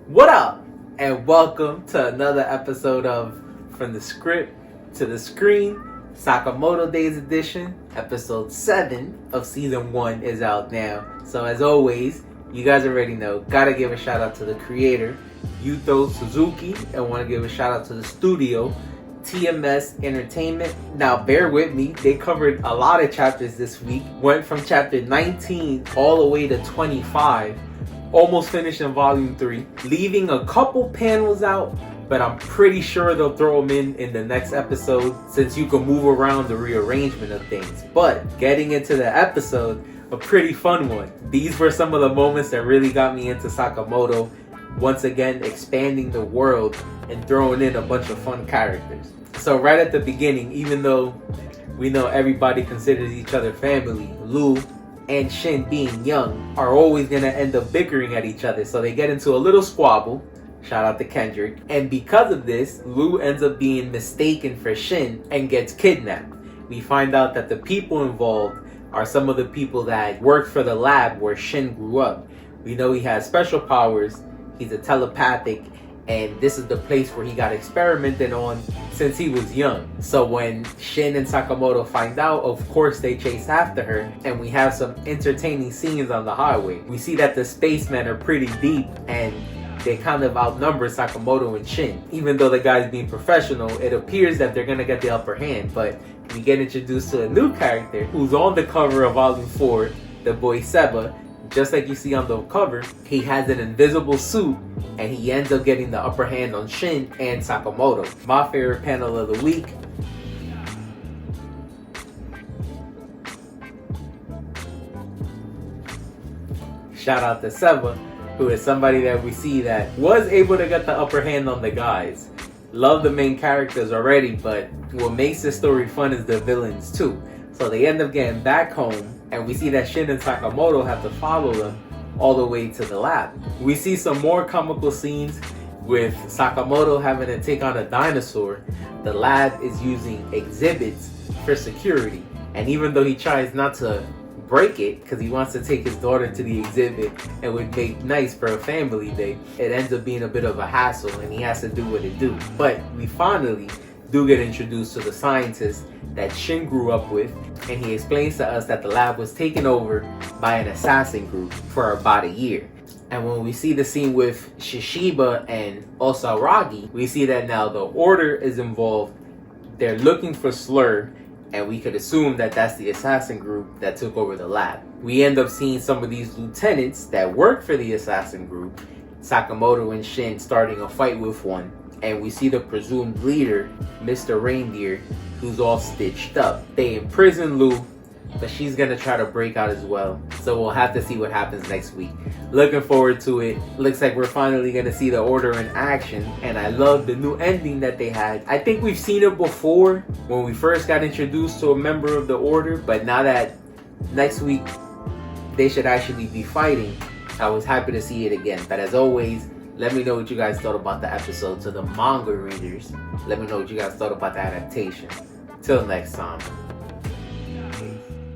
What up? And welcome to another episode of From the Script to the Screen, Sakamoto Days Edition. Episode 7 of Season 1 is out now. So as always, you guys already know, gotta give a shout out to the creator, Yuto Suzuki, and want to give a shout out to the studio, TMS Entertainment. Now bear with me, they covered a lot of chapters this week. Went from chapter 19 all the way to 25. Almost finished in volume 3, leaving a couple panels out, but I'm pretty sure they'll throw them in the next episode since you can move around the rearrangement of things. But getting into the episode, a pretty fun one. These were some of the moments that really got me into Sakamoto, once again expanding the world and throwing in a bunch of fun characters. So right at the beginning, even though we know everybody considers each other family, Lou and Shin, being young, are always gonna end up bickering at each other. So they get into a little squabble. Shout out to Kendrick. And because of this, Lou ends up being mistaken for Shin and gets kidnapped. We find out that the people involved are some of the people that worked for the lab where Shin grew up. We know he has special powers. He's a telepathic, and this is the place where he got experimented on since he was young. So when Shin and Sakamoto find out, of course they chase after her, and we have some entertaining scenes on the highway. We see that the spacemen are pretty deep, and they kind of outnumber Sakamoto and Shin. Even though the guy's being professional, it appears that they're gonna get the upper hand, but we get introduced to a new character who's on the cover of volume 4, the boy Seba. Just like you see on the cover, he has an invisible suit, and he ends up getting the upper hand on Shin and Sakamoto. My favorite panel of the week. Shout out to Seba, who is somebody that we see that was able to get the upper hand on the guys. Love the main characters already, but what makes this story fun is the villains too. So they end up getting back home, and we see that Shin and Sakamoto have to follow them all the way to the lab. We see some more comical scenes with Sakamoto having to take on a dinosaur. The lab is using exhibits for security, and even though he tries not to break it because he wants to take his daughter to the exhibit and would make nice for a family day, it ends up being a bit of a hassle, and he has to do what it do. But we finally do get introduced to the scientist that Shin grew up with, and he explains to us that the lab was taken over by an assassin group for about a year. And when we see the scene with Shishiba and Osaragi, we see that now the Order is involved. They're looking for Slur, and we could assume that that's the assassin group that took over the lab. We end up seeing some of these lieutenants that work for the assassin group, Sakamoto and Shin starting a fight with one, and we see the presumed leader, Mr. Reindeer, who's all stitched up. They imprison Lou, but she's gonna try to break out as well. So we'll have to see what happens next week. Looking forward to it. Looks like we're finally gonna see the Order in action, and I love the new ending that they had. I think we've seen it before when we first got introduced to a member of the Order, but now that next week they should actually be fighting, I was happy to see it again. But as always, let me know what you guys thought about the episode. To the manga readers, let me know what you guys thought about the adaptation. Till next time.